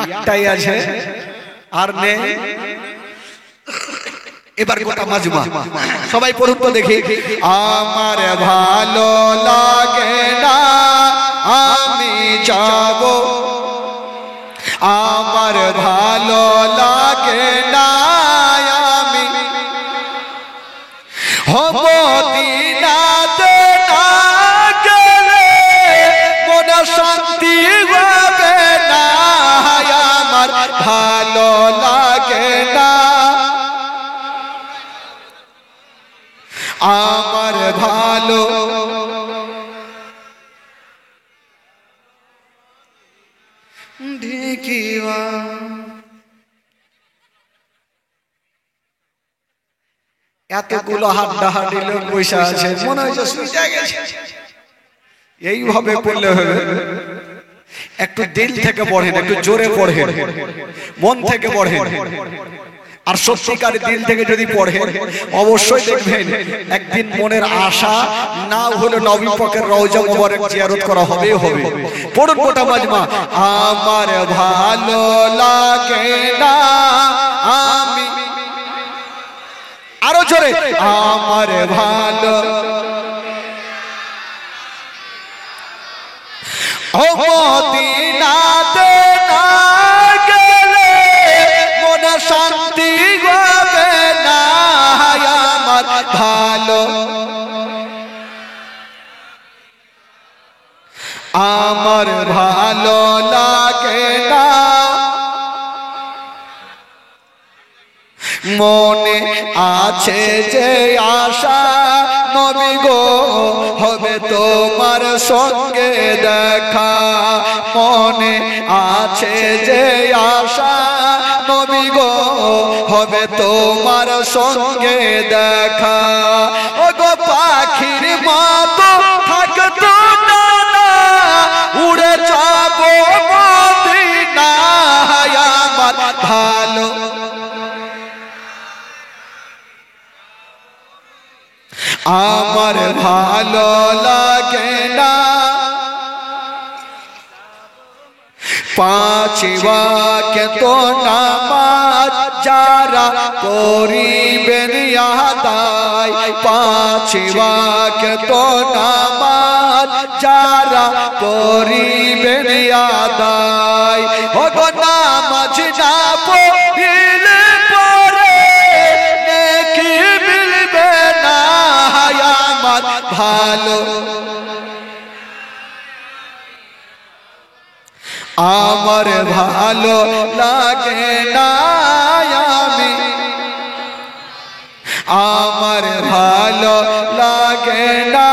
একটাই আছে আর নেই। এবার গোটা মাজমা সবাই পড়ুন তো দেখি। আমার ভালো লাগে না আমি যাব, আমার ভালো লাগে না আমি হব মদিনাতে না গেলে মনে শান্তি হবে না, আমার ভালো লাগে না, আমার ভালো ঢেকিওয়া। এতগুলো হাড্ডাহাড্ডি লোক বসে আছে, মনে হচ্ছে শুয়ে গেছে। এইভাবে পড়লে হবে। একটু দিল থেকে পড়েন, একটু জোরে পড়েন, মন থেকে পড়েন। আর সত্যিকার দিল থেকে যদি পড়েন অবশ্যই দেখবেন একদিন মনের আশা না হলে নবী পাকের রওজা মুবারক জিয়ারত করা হবে হবে। পড়ুন গোটা মাজমা। আমার ভালো লাগে না আমি, আরো জোরে, আমার ভালো ও মদিনাতে না গেলে মনে শান্তি হবে না। আমার ভালো, আমার ভালো লাগে না, মনে আছে যে আশা নবী গো হবে তোমার সঙ্গে দেখা। মনে আছে যে আশা নবী গো হবে তোমার সঙ্গে দেখা। ও গো পাখির মতো থাকতো না উড়ে যাবো মদিনায়। আমার ভালো, আমার ভালো লাগে না, পাঁচ ওয়াক্ত নামাজ যারা করিবেন আদায়। পাঁচ ওয়াক্ত নামাজ যারা করিবেন আদায়। ও গো নামাজ না পড়িলে পরে নেকি মিলবে না। আমার ভালো, আমার ভালো লাগে না আমি, আমার ভালো লাগে না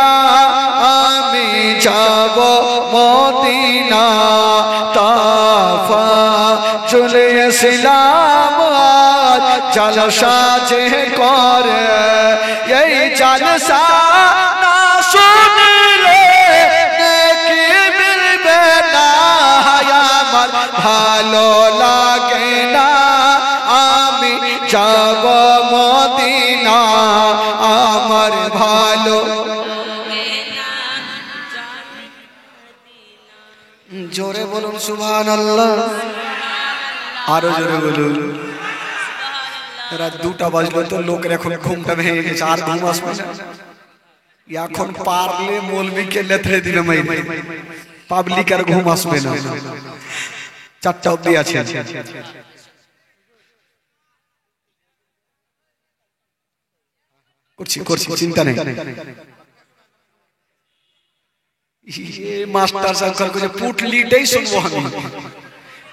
আমি যাব মদিনা। তাফা চলে এসলাম জলসা যে করে, এই জলসা না শুনলে নেকি মিলবে না। আমার ভালো লাগে না আমি যাব মদিনা। আমার ভালো, জোরে বলুন সুবহানাল্লাহ, আরো জোরে বলুন। রাত 2টা বাজলো তো লোকের এখন ঘুমটা ভেঙে গেছে, আর ঘুম আসবে না। এখন পারলে মৌলবীকে লেথড়ে দিলে মাই পাবলিক আর ঘুম আসবে না। 4টা অবধি আছে, করছি করছি, চিন্তা নেই। মাস্টার সাহেব কাছে পুটলিটাই শুনবো আমি,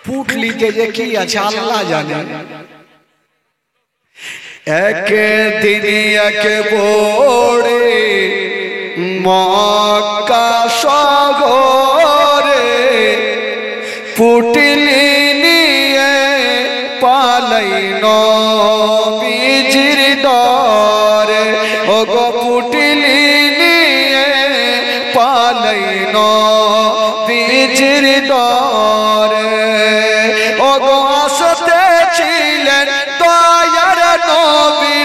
পুটলিতে যে কি আছে আল্লাহ জানে। একদিন এক বোড়ে মক্কা শহরে পুটলি নিয়ে পালাই নবীজির দরে। ও গো পুটলি নিয়ে পালাই নবীজির দরে। ও গো আসতে ছিলেন দয়ার নবী,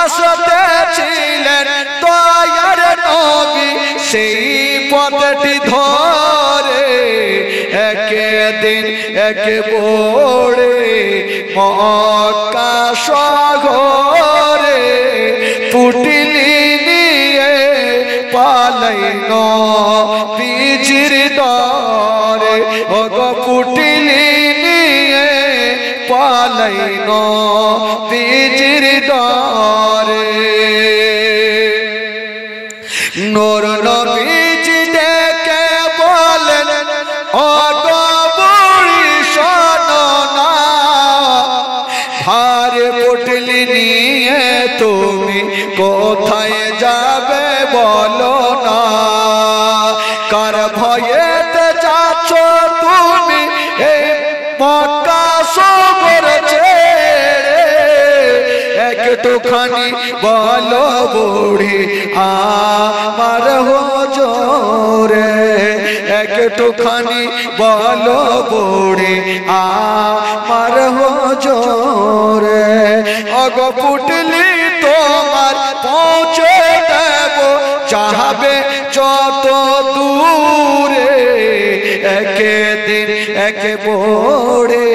আসতে ছিলেন দয়ার নবী, সেই পথটি ধরে একদিন এক বোড়ে মক্কা শহরে পুটলি নিয়ে পালাই নবীজির দরে। ও গো পুটলি নিয়ে পালাই নবীজির দরে। নূর নবীজি ডেকে বলেন ও গো বুড়ি শোনো না, ভার পুটলি নিয়ে তুমি কোথায় যাবে বলো না। কার ভয়েতে যাচ্ছ তুমি এই মক্কা শহর ছেড়ে, একটুখানি বলো বুড়ি আমার হুজুরে, একটুখানি বলো বুড়ি আমার হুজুরে ওগো পুটলি তোমার পৌঁছে দেব চাহবে যত দূরে একদিন এক বোড়ে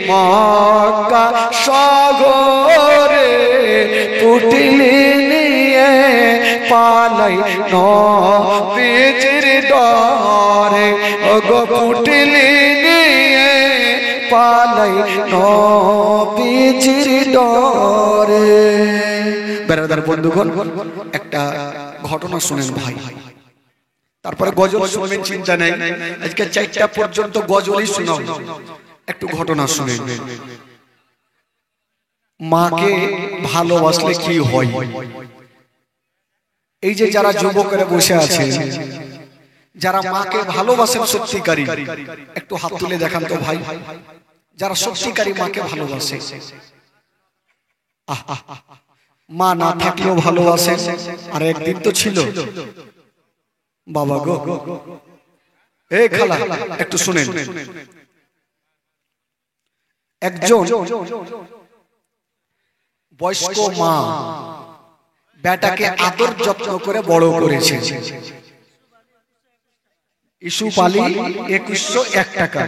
মক্কা শহরে পুটলি নিয়ে পালাই নবীজির ডরে ওগো পুটলি নিয়ে পালাই নবীজির ডরে। বেরাদার বন্ধুগণ, একটা ঘটনা শুনেন ভাই, তারপরে গজল শুনবেন, চিন্তা নেই। আজকে 4টা পর্যন্ত গজলই শোনাও। একটু ঘটনা শুনেন। মাকে ভালোবাসলে কি হয়? এই যে যারা যুবকেরা বসে আছে, যারা মাকে ভালোবাসেন সত্যিকারী, একটু হাত তুলে দেখান তো ভাই। যারা সত্যিকারী মাকে ভালোবাসে, মা না থাকলেও ভালোবাসে। আর একদিন তো ছিল বাবা গো, এই খালা একটু শুনেন। একজন বয়স্ক মা বেটাকে আদর যত্ন করে বড় করেছে। ইসুফ আলী 2101 টাকা,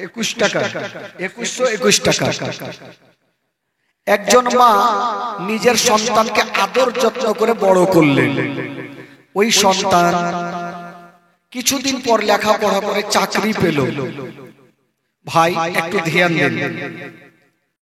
21 টাকা, 2121 টাকা। একজন মা নিজের সন্তানকে আদর যত্ন করে বড় করলেন। ওই সন্তান কিছুদিন পর লেখাপড়া করে চাকরি পেল। ভাই একটু ধ্যান দেন,